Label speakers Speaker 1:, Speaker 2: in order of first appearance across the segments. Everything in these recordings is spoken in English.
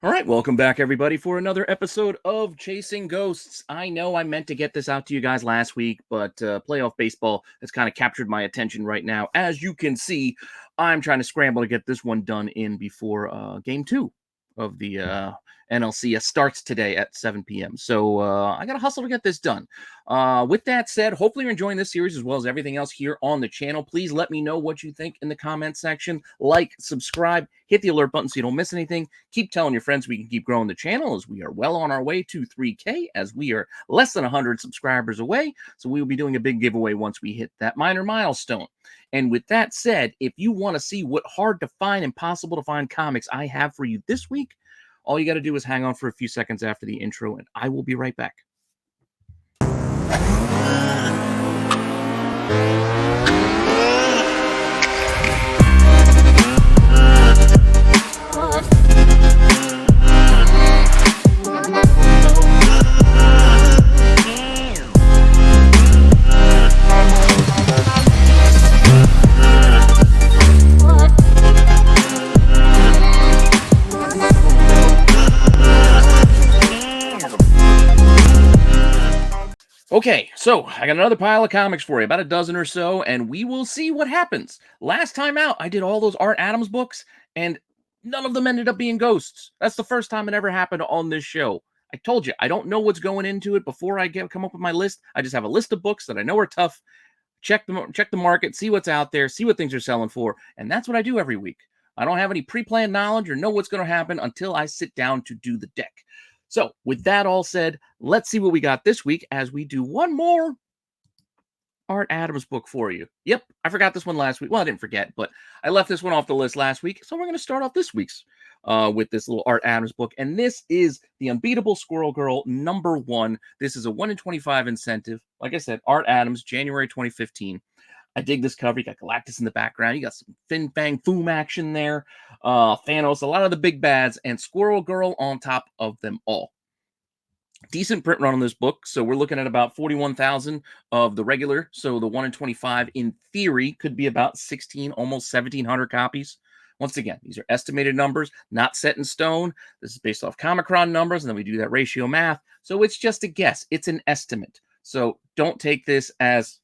Speaker 1: All right, welcome back, everybody, for another episode of Chasing Ghosts. I know I meant to get this out to you guys last week, but playoff baseball has kind of captured my attention right now. As you can see, I'm trying to scramble to get this one done in before game two of the NLCS starts today at 7 p.m. So I got to hustle to get this done. With that said, hopefully you're enjoying this series as well as everything else here on the channel. Please let me know what you think in the comment section. Like, subscribe, hit the alert button so you don't miss anything. Keep telling your friends we can keep growing the channel as we are well on our way to 3K, as we are less than 100 subscribers away. So we will be doing a big giveaway once we hit that minor milestone. And with that said, if you want to see what hard to find, impossible to find comics I have for you this week, all you got to do is hang on for a few seconds after the intro, and I will be right back. Okay, so I got another pile of comics for you, about a dozen or so, and we will see what happens. Last time out, I did all those Art Adams books, and none of them ended up being ghosts. That's the first time it ever happened on this show. I told you, I don't know what's going into it before I come up with my list. I just have a list of books that I know are tough, check the market, see what's out there, see what things are selling for, and that's what I do every week. I don't have any pre-planned knowledge or know what's going to happen until I sit down to do the deck. So, with that all said, let's see what we got this week as we do one more Art Adams book for you. Yep, I forgot this one last week. Well, I didn't forget, but I left this one off the list last week, so we're going to start off this week's with this little Art Adams book, and this is the Unbeatable Squirrel Girl #1. This is a 1 in 25 incentive. Like I said, Art Adams, January 2015. I dig this cover. You got Galactus in the background. You got some Fin Fang Foom action there. Thanos, a lot of the big bads, and Squirrel Girl on top of them all. Decent print run on this book. So we're looking at about 41,000 of the regular. So the 1 in 25, in theory, could be about 16, almost 1,700 copies. Once again, these are estimated numbers, not set in stone. This is based off Comicron numbers, and then we do that ratio math. So it's just a guess. It's an estimate. So don't take this as,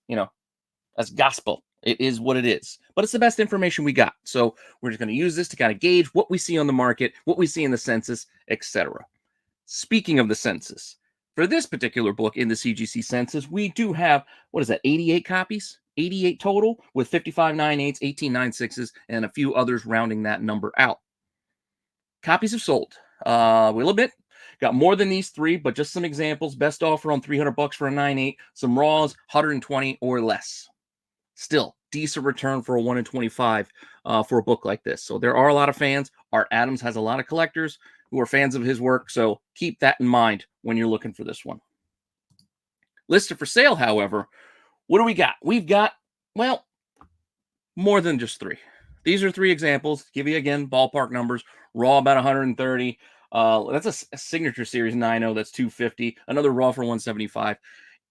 Speaker 1: as gospel. It is what it is, but it's the best information we got. So we're just going to use this to kind of gauge what we see on the market, what we see in the census, etc. Speaking of the census, for this particular book in the CGC census, we do have, 88 copies? 88 total, with 55 9/8, 18 9/6, and a few others rounding that number out. Copies have sold. We'll admit, got more than these three, but just some examples. Best offer on $300 for a 9/8. Some raws, 120 or less. Still, decent return for a 1 in 25 for a book like this. So there are a lot of fans. Art Adams has a lot of collectors who are fans of his work, so keep that in mind when you're looking for this one. Listed for sale, however, what do we got? We've got, well, more than just three. These are three examples. Give you, again, ballpark numbers. Raw, about 130. That's a signature series 9.0. That's 250. Another raw for 175.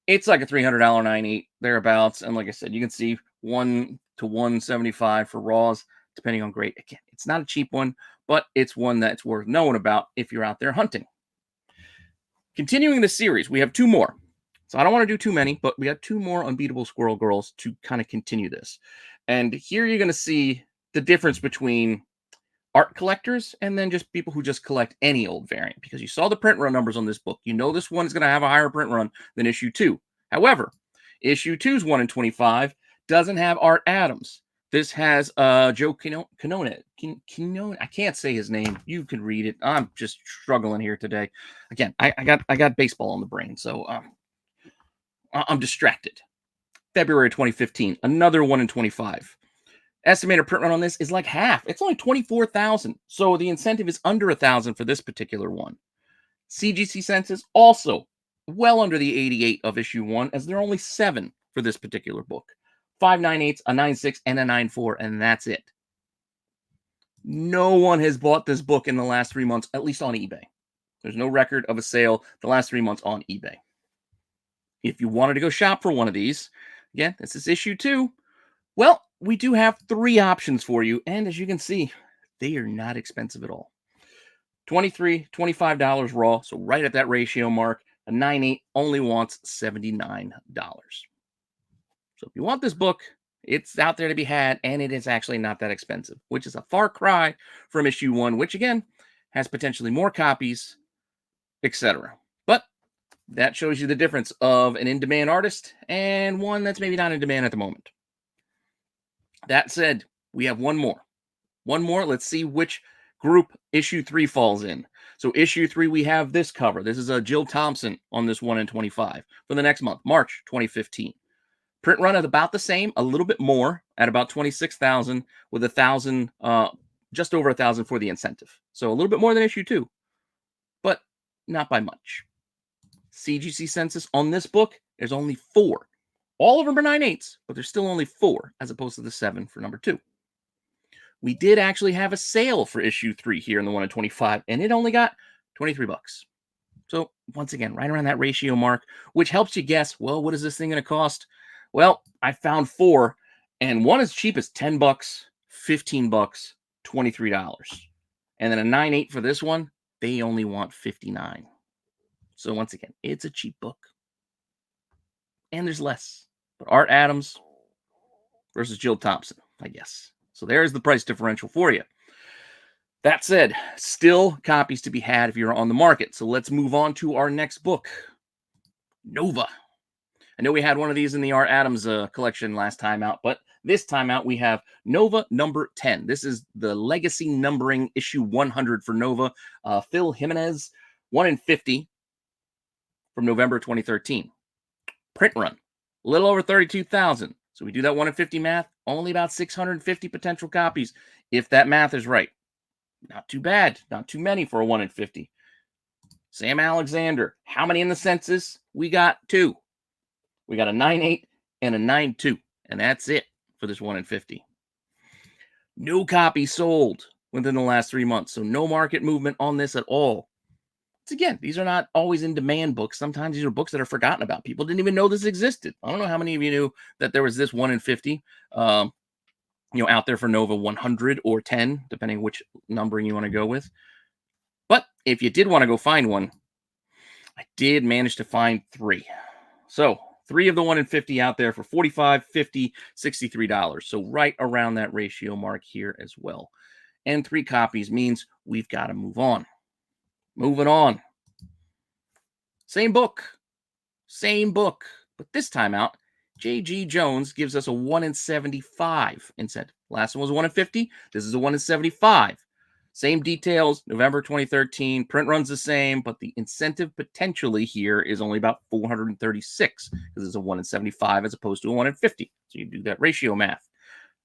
Speaker 1: It's like a $300 9.8 thereabouts. And like I said, you can see 1 to 175 for raws, depending on grade. Again, it's not a cheap one, but it's one that's worth knowing about if you're out there hunting. Continuing the series, we have two more. So I don't want to do too many, but we got two more Unbeatable Squirrel Girls to kind of continue this. And here you're going to see the difference between art collectors and then just people who just collect any old variant, because you saw the print run numbers on this book. You know this one is going to have a higher print run than issue 2. However, issue 2's 1 in 25 doesn't have Art Adams. This has Joe Quinones. I can't say his name. You can read it. I'm just struggling here today. Again, I got baseball on the brain, so I'm distracted. February 2015, another 1 in 25. Estimated print run on this is like half. It's only 24,000. So the incentive is under 1,000 for this particular one. CGC census also well under the 88 of issue 1, as there are only 7 for this particular book. 5 9/8, a 9/6, and a 9/4, and that's it. No one has bought this book in the last 3 months, at least on eBay. There's no record of a sale the last 3 months on eBay. If you wanted to go shop for one of these, again, this is issue 2. Well, we do have 3 options for you, and as you can see, they are not expensive at all. $23, $25 raw. So right at that ratio mark. A 9.8 only wants $79. So if you want this book, it's out there to be had, and it is actually not that expensive, which is a far cry from issue 1, which again has potentially more copies, etc. But that shows you the difference of an in-demand artist and one that's maybe not in demand at the moment. That said, we have one more. One more. Let's see which group issue 3 falls in. So issue 3, we have this cover. This is a Jill Thompson on this 1 in 25 for the next month, March 2015. Print run at about the same, a little bit more at about 26,000 with 1,000, just over 1,000 for the incentive. So a little bit more than issue 2, but not by much. CGC census on this book, there's only 4. All of them are 9/8, but there's still only 4 as opposed to the 7 for number 2. We did actually have a sale for issue 3 here in the 1 in 25, and it only got $23. So once again, right around that ratio mark, which helps you guess, well, what is this thing going to cost? Well, I found 4, and one as cheap as $10, $15, $23. And then a 9/8 for this one, they only want $59. So once again, it's a cheap book. And there's less. But Art Adams versus Jill Thompson, I guess. So there's the price differential for you. That said, still copies to be had if you're on the market. So let's move on to our next book, Nova. I know we had one of these in the Art Adams collection last time out, but this time out we have Nova number 10. This is the legacy numbering issue 100 for Nova. Phil Jimenez, 1 in 50 from November 2013. Print run, a little over 32,000. So we do that 1 in 50 math, only about 650 potential copies, if that math is right. Not too bad, not too many for a 1 in 50. Sam Alexander, how many in the census? We got 2. We got a 9/8 and a 9/2, and that's it for this 1 in 50. No copy sold within the last 3 months, so no market movement on this at all. Again, these are not always in demand books. Sometimes these are books that are forgotten about. People didn't even know this existed. I don't know how many of you knew that there was this 1 in 50, out there for Nova 100 or 10, depending which numbering you want to go with. But if you did want to go find one, I did manage to find 3. So 3 of the 1 in 50 out there for $45, $50, $63. So right around that ratio mark here as well. And 3 copies means we've got to move on. Moving on. Same book, but this time out, J.G. Jones gives us a 1 in 75 incentive. Last one was a 1 in 50. This is a 1 in 75. Same details, November 2013. Print run's the same, but the incentive potentially here is only about 436 because it's a 1 in 75 as opposed to a 1 in 50. So you do that ratio math.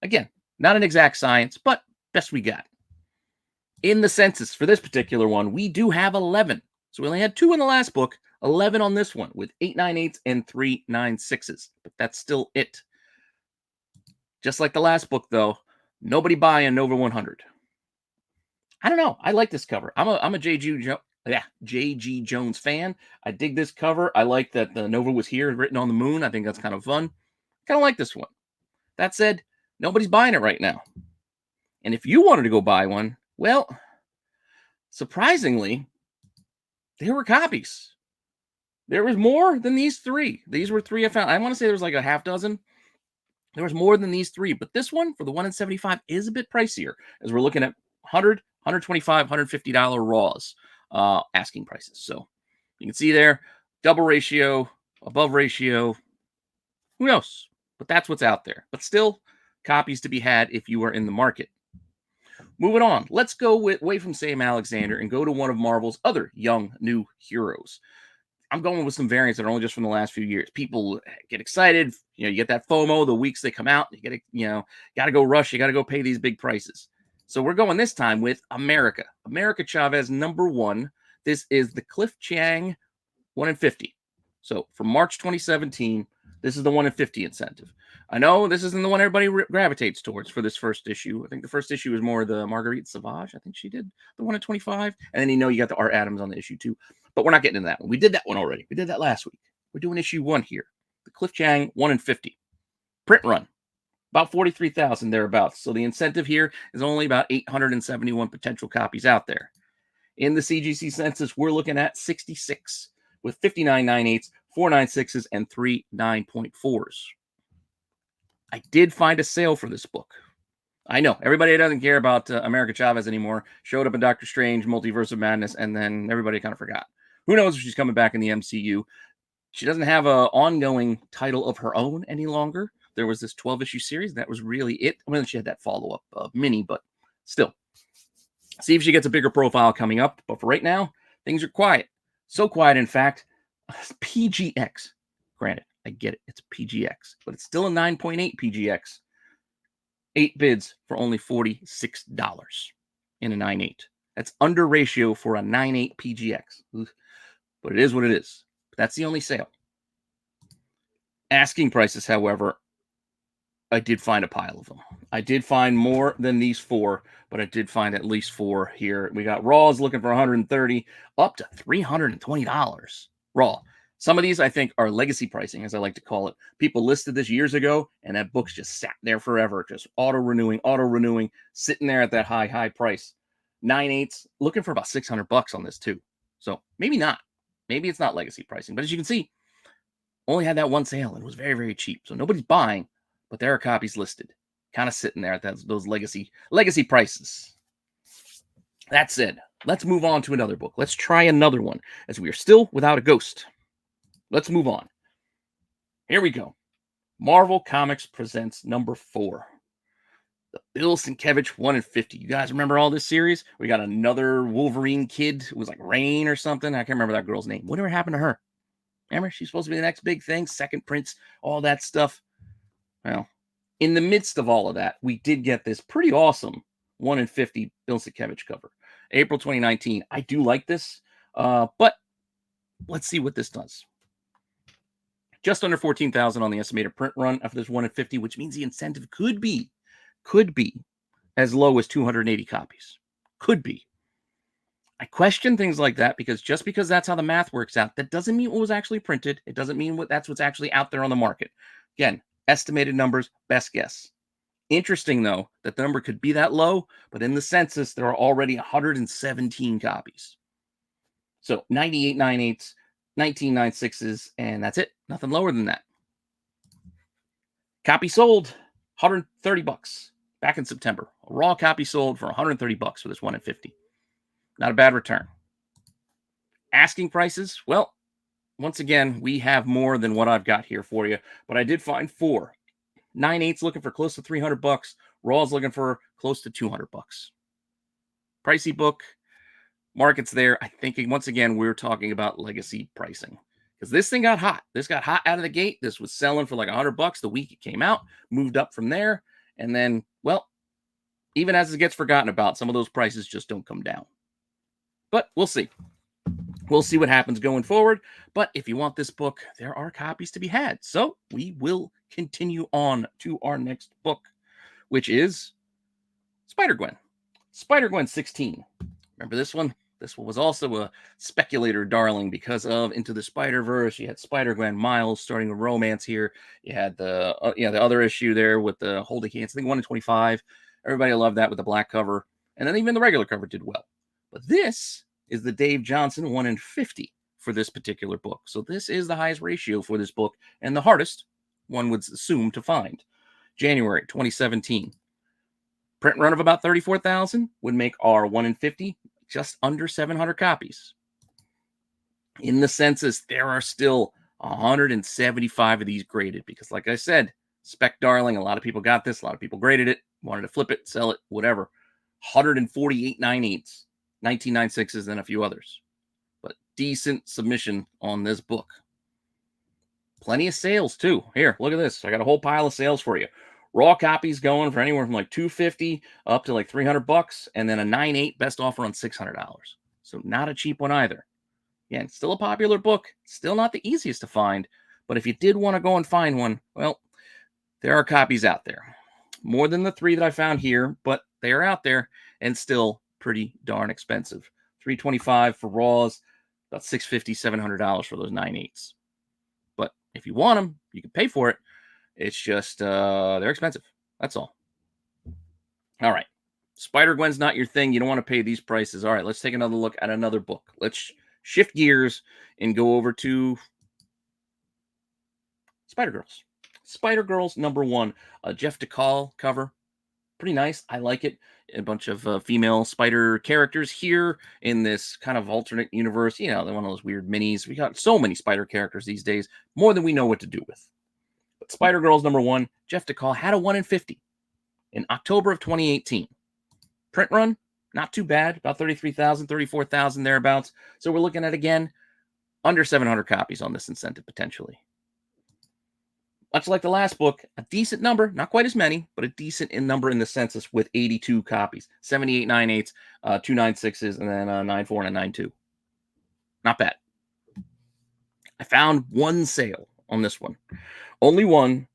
Speaker 1: Again, not an exact science, but best we got. In the census for this particular one, we do have 11. So we only had 2 in the last book, 11 on this one with 8 9/8s and 3 9/6s. But that's still it. Just like the last book, though, nobody buying Nova 100. I don't know. I like this cover. I'm a J.G. Jones fan. I dig this cover. I like that the Nova was here written on the moon. I think that's kind of fun. Kind of like this one. That said, nobody's buying it right now. And if you wanted to go buy one, well, surprisingly, there were copies. There was more than these 3. These were 3 I found. I want to say there was like a half dozen. There was more than these 3, but this one for the 1 in 75 is a bit pricier as we're looking at $100, $125, $150 raws asking prices. So you can see there, double ratio, above ratio. Who knows? But that's what's out there. But still, copies to be had if you are in the market. Moving on, let's go away from Sam Alexander and go to one of Marvel's other young new heroes. I'm going with some variants that are only just from the last few years. People get excited. You get that FOMO the weeks they come out. You get to, got to go rush. You got to go pay these big prices. So we're going this time with America Chavez number 1. This is the Cliff Chiang 1 in 50. So from March 2017, this is the 1 in 50 incentive. I know this isn't the one everybody gravitates towards for this first issue. I think the first issue is more the Marguerite Sauvage. I think she did the 1 in 25. And then you got the Art Adams on the issue 2. But we're not getting into that one. We did that one already. We did that last week. We're doing issue 1 here. The Cliff Chiang 1 in 50. Print run. About 43,000 thereabouts. So the incentive here is only about 871 potential copies out there. In the CGC census, we're looking at 66 with 59 9/8s, 4 9/6s, and 3 9.4s. I did find a sale for this book. I know everybody doesn't care about America Chavez anymore. Showed up in Doctor Strange, Multiverse of Madness, and then everybody kind of forgot. Who knows if she's coming back in the MCU? She doesn't have an ongoing title of her own any longer. There was this 12-issue series. That was really it. Well, she had that follow-up mini, but still. See if she gets a bigger profile coming up. But for right now, things are quiet. So quiet, in fact, PGX. Granted, I get it. It's PGX, but it's still a 9.8 PGX. 8 bids for only $46 in a 9.8. That's under ratio for a 9.8 PGX. But it is what it is. That's the only sale. Asking prices, however, I did find a pile of them. I did find more than these 4, but I did find at least 4 here. We got Raws looking for $130, up to $320. Raw. Some of these, I think, are legacy pricing, as I like to call it. People listed this years ago, and that book's just sat there forever, just auto-renewing, sitting there at that high price. 9/8, looking for about $600 on this, too. So maybe not. Maybe it's not legacy pricing. But as you can see, only had that one sale, and it was very, very cheap. So nobody's buying, but there are copies listed, kind of sitting there at those legacy prices. That said, let's move on to another book. Let's try another one, as we are still without a ghost. Let's move on. Here we go. Marvel Comics presents number 4. The Bill Sienkiewicz 1 in 50. You guys remember all this series? We got another Wolverine kid. It was like Rain or something. I can't remember that girl's name. Whatever happened to her? Remember? She's supposed to be the next big thing. Second Prince, all that stuff. Well, in the midst of all of that, we did get this pretty awesome 1 in 50 Bill Sienkiewicz cover. April 2019. I do like this, but let's see what this does. Just under 14,000 on the estimated print run after this 1 in 50, which means the incentive could be as low as 280 copies. Could be. I question things like that because just because that's how the math works out, that doesn't mean what was actually printed. It doesn't mean that's what's actually out there on the market. Again, estimated numbers, best guess. Interesting, though, that the number could be that low, but in the census, there are already 117 copies. So 98 9/8s, 19 9/6s, and that's it. Nothing lower than that. Copy sold, $130 back in September. A raw copy sold for $130 for this 1 in 50. Not a bad return. Asking prices, well, once again, we have more than what I've got here for you, but I did find 4. 9/8's looking for close to $300. Raw's looking for close to $200. Pricey book. Market's there. I think, once again, we're talking about legacy pricing. Because this thing got hot. This got hot out of the gate. This was selling for like $100 the week it came out. Moved up from there. And then, well, even as it gets forgotten about, some of those prices just don't come down. But we'll see. We'll see what happens going forward. But if you want this book, there are copies to be had. So we will continue on to our next book, which is Spider-Gwen. Spider-Gwen 16. Remember this one? This one was also a speculator darling because of Into the Spider-Verse. You had Spider-Gwen, Miles starting a romance here. You had the other issue there with the holding hands. I think 1 in 25. Everybody loved that with the black cover. And then even the regular cover did well. But this is the Dave Johnson 1 in 50 for this particular book. So this is the highest ratio for this book and the hardest, one would assume, to find. January 2017. Print run of about 34,000 would make our 1 in 50 just under 700 copies. In the census, there are still 175 of these graded because, like I said, spec darling, a lot of people got this, a lot of people graded it, wanted to flip it, sell it, whatever. 148 9/8s, 19 9/6s, and a few others. But decent submission on this book. Plenty of sales, too. Here, look at this. I got a whole pile of sales for you. Raw copies going for anywhere from like $250 up to like $300, and then a 9/8 best offer on $600. So not a cheap one either. Again, still a popular book. Still not the easiest to find, but if you did want to go and find one, well, there are copies out there. More than the 3 that I found here, but they are out there and still pretty darn expensive. $325 for raws, about $650, $700 for those 9/8s. But if you want them, you can pay for it. It's just they're expensive. That's all. All right. Spider-Gwen's not your thing. You don't want to pay these prices. All right, let's take another look at another book. Let's shift gears and go over to Spider-Girls. Spider-Girls #1, Jeff DeCall cover. Pretty nice. I like it. A bunch of female spider characters here in this kind of alternate universe. You know, they're one of those weird minis. We got so many spider characters these days, more than we know what to do with. But Spider-Girls #1, Jeff DeCall had a 1 in 50 in October of 2018. Print run, not too bad, about 33,000, 34,000 thereabouts. So we're looking at, again, under 700 copies on this incentive potentially. Much like the last book, a decent number, not quite as many, but a decent number in the census with 82 copies, 78 9/8, 2 9/6s, and then a 9/4 and a 9/2. Not bad. I found one sale on this one. Only one,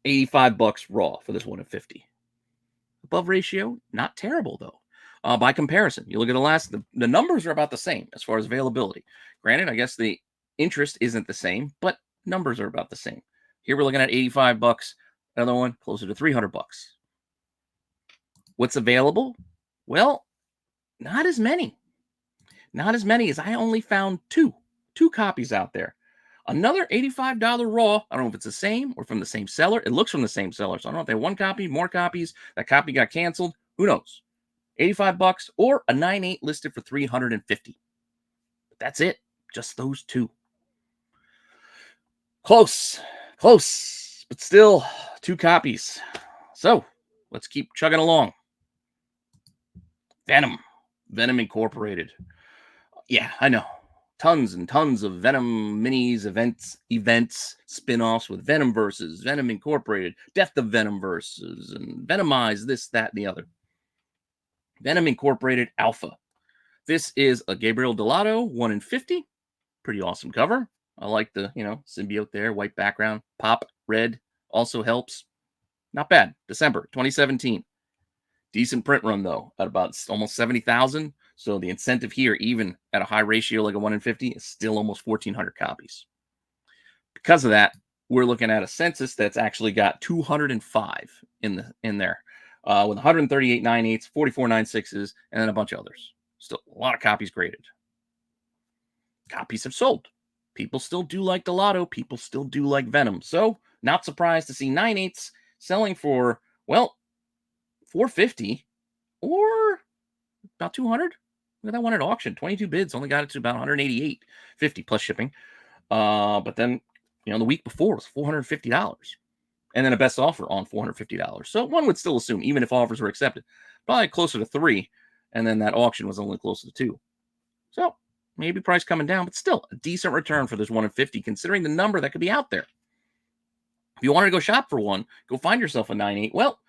Speaker 1: $85 raw for this 1 in 50. Above ratio, not terrible though. By comparison, you look at the last, the numbers are about the same as far as availability. Granted, I guess the interest isn't the same, but numbers are about the same. Here we're looking at $85. Another one closer to $300. What's available? Well, not as many. Not as many as I only found two copies out there. Another $85 raw. I don't know if it's the same or from the same seller. It looks from the same seller. So I don't know if they had one copy, more copies. That copy got canceled. Who knows? $85 or a 9/8 listed for $350. But that's it. Just those two. Close, but still 2 copies. So let's keep chugging along. Venom Incorporated. Yeah, I know. Tons and tons of Venom minis, events, spin-offs with Venom versus Venom Incorporated, Death of Venom versus, and Venomize, this, that, and the other. Venom Incorporated Alpha. This is a Gabriel Delato, 1 in 50. Pretty awesome cover. I like the, symbiote there, white background. Pop, red, also helps. Not bad. December 2017. Decent print run, though, at about almost 70,000. So the incentive here, even at a high ratio like a 1 in 50, is still almost 1,400 copies. Because of that, we're looking at a census that's actually got 205 in there, with 138 9/8s, 44 9/6s, and then a bunch of others. Still a lot of copies graded. Copies have sold. People still do like Delato. People still do like Venom. So not surprised to see 9/8s selling for, well, $450 or about $200. Look at that one at auction. 22 bids, only got it to about $188.50 plus shipping. But then, the week before was $450. And then a best offer on $450. So one would still assume, even if offers were accepted, probably closer to 3. And then that auction was only closer to 2. So maybe price coming down, but still a decent return for this 1 in 50, considering the number that could be out there. If you wanted to go shop for one, go find yourself a 9/8. Well,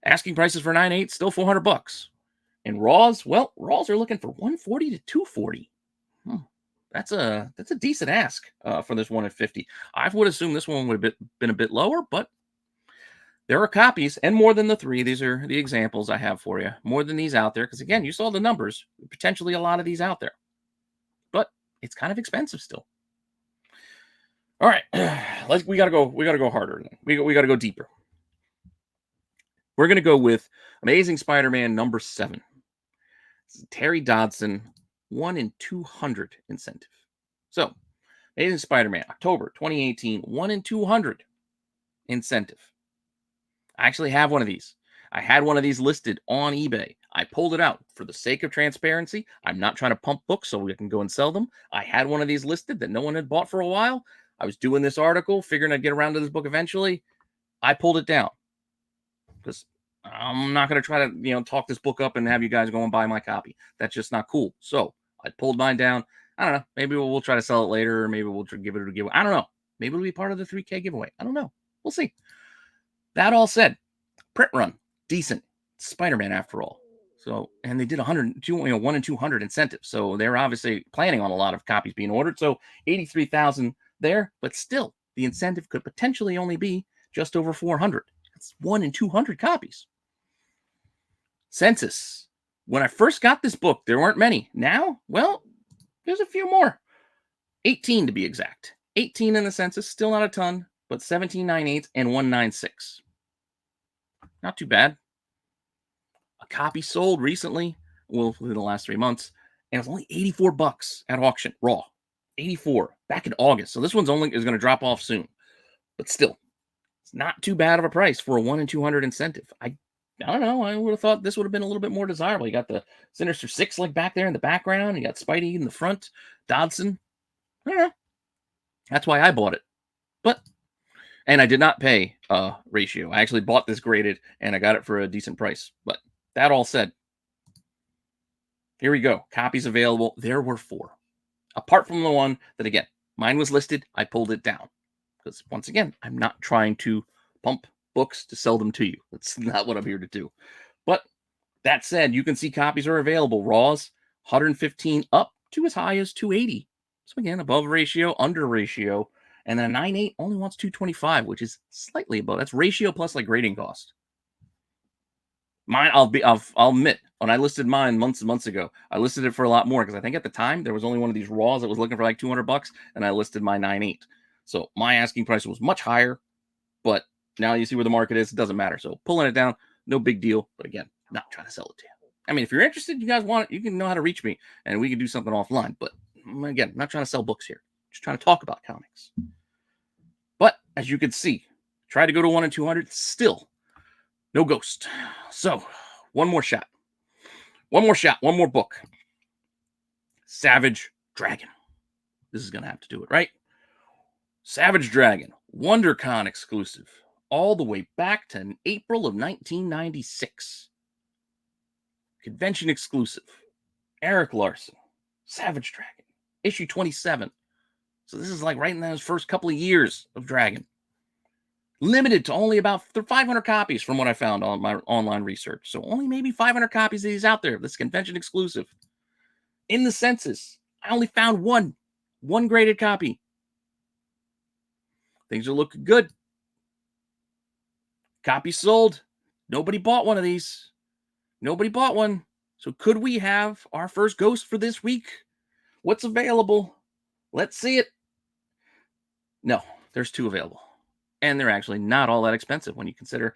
Speaker 1: asking prices for 9/8 still $400. And raws, well, raws are looking for $140 to $240. That's a decent ask for this 1 in 50. I would assume this one would have been a bit lower, but there are copies, and more than the 3. These are the examples I have for you. More than these out there, because again, you saw the numbers. Potentially a lot of these out there, but it's kind of expensive still. All right, we gotta go harder. We gotta go deeper. We're gonna go with Amazing Spider-Man #7. Terry Dodson, 1 in 200 incentive. So, Amazing Spider-Man, October 2018, 1 in 200 incentive. I actually have one of these. I had one of these listed on eBay. I pulled it out for the sake of transparency. I'm not trying to pump books so we can go and sell them. I had one of these listed that no one had bought for a while. I was doing this article, figuring I'd get around to this book eventually. I pulled it down because I'm not going to try to, talk this book up and have you guys go and buy my copy. That's just not cool. So I pulled mine down. I don't know. Maybe we'll try to sell it later, or maybe we'll give it a giveaway. I don't know. Maybe it'll be part of the 3K giveaway. I don't know. We'll see. That all said, print run, decent. Spider-Man after all. So, and they did 1 in 200 incentive. So they're obviously planning on a lot of copies being ordered. So 83,000 there, but still the incentive could potentially only be just over 400. It's 1 in 200 copies. Census. When I first got this book, there weren't many. Now, well, there's a few more. 18 to be exact. 18 in the census, still not a ton, but 17 9/8 and 1 9/6. Not too bad. A copy sold recently, well, within the last 3 months, and it was only $84 at auction, raw. 84 back in August. So this one's only is going to drop off soon. But still, it's not too bad of a price for a 1 in 200 incentive. I don't know. I would have thought this would have been a little bit more desirable. You got the Sinister Six like back there in the background. You got Spidey in the front, Dodson. I don't know. That's why I bought it. And I did not pay ratio. I actually bought this graded, and I got it for a decent price. But that all said, here we go. Copies available. There were 4. Apart from the one that, again, mine was listed. I pulled it down. Because, once again, I'm not trying to pump books to sell them to you. That's not what I'm here to do. But that said, you can see copies are available. Raws, 115 up to as high as 280. So, again, above ratio, under ratio. And then a 9.8 only wants 225, which is slightly above. That's ratio plus like grading cost. Mine, I'll admit, when I listed mine months and months ago, I listed it for a lot more because I think at the time there was only one of these raws that was looking for like $200, and I listed my 9.8. So my asking price was much higher, but now you see where the market is. It doesn't matter. So pulling it down, no big deal. But again, not trying to sell it to you. I mean, if you're interested, you guys want it, you can know how to reach me, and we can do something offline. But again, I'm not trying to sell books here. Just trying to talk about comics. But as you can see, try to go to 1 in 200, still no ghost. So one more shot. One more book. Savage Dragon. This is going to have to do it, right? Savage Dragon, WonderCon exclusive, all the way back to April of 1996. Convention exclusive. Eric Larson, Savage Dragon, issue 27. So this is like right in those first couple of years of Dragon. Limited to only about 500 copies from what I found on my online research. So only maybe 500 copies of these out there. This convention exclusive. In the census, I only found one graded copy. Things are looking good. Copies sold. Nobody bought one of these. Nobody bought one. So could we have our first ghost for this week? What's available? Let's see it. No, there's 2 available. And they're actually not all that expensive when you consider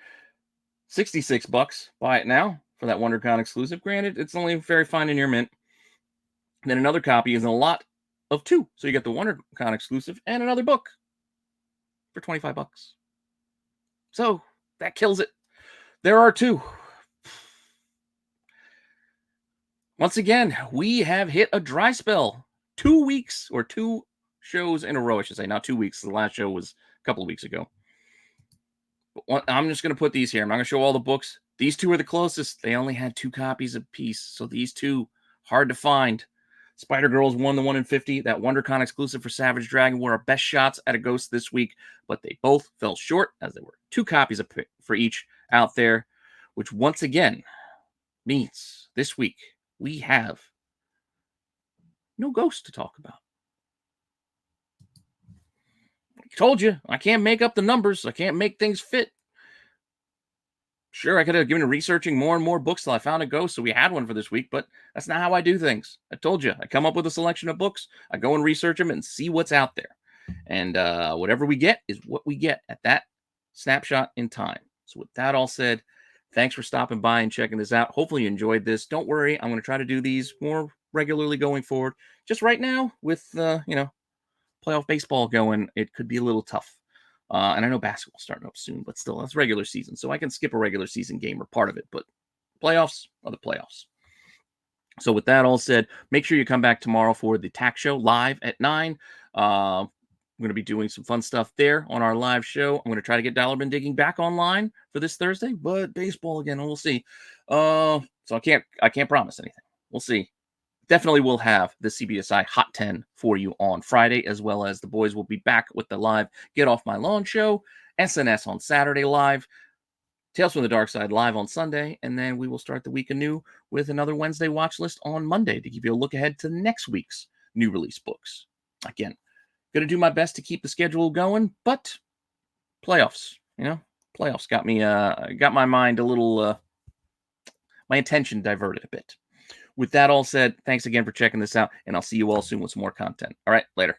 Speaker 1: $66. Buy it now for that WonderCon exclusive. Granted, it's only very fine in your mint. And then another copy is in a lot of 2. So you get the WonderCon exclusive and another book for $25. So that kills it. There are 2. Once again, we have hit a dry spell. 2 weeks or 2 shows in a row, I should say. Not 2 weeks. The last show was a couple of weeks ago. But I'm just going to put these here. I'm not going to show all the books. These 2 are the closest. They only had 2 copies apiece. So these 2, hard to find. Spider-Girls won the 1 in 50. That WonderCon exclusive for Savage Dragon were our best shots at a ghost this week. But they both fell short as there were 2 copies for each out there. Which once again means this week we have no ghost to talk about. I told you, I can't make up the numbers. I can't make things fit. Sure, I could have given researching more and more books till I found a ghost, so we had one for this week, but that's not how I do things. I told you, I come up with a selection of books, I go and research them and see what's out there. And whatever we get is what we get at that snapshot in time. So with that all said, thanks for stopping by and checking this out. Hopefully you enjoyed this. Don't worry, I'm going to try to do these more regularly going forward. Just right now with, playoff baseball going, it could be a little tough. And I know basketball's starting up soon, but still, that's regular season. So I can skip a regular season game or part of it, but playoffs are the playoffs. So with that all said, make sure you come back tomorrow for the TAC show live at 9. I'm going to be doing some fun stuff there on our live show. I'm going to try to get Dollar Bin Digging back online for this Thursday, but baseball again, we'll see. So I can't promise anything. We'll see. Definitely will have the CBSI Hot 10 for you on Friday, as well as the boys will be back with the live Get Off My Lawn show, SNS on Saturday live, Tales from the Dark Side live on Sunday, and then we will start the week anew with another Wednesday watch list on Monday to give you a look ahead to next week's new release books. Again, going to do my best to keep the schedule going, but playoffs, playoffs got me, got my mind a little, my attention diverted a bit. With that all said, thanks again for checking this out, and I'll see you all soon with some more content. All right, later.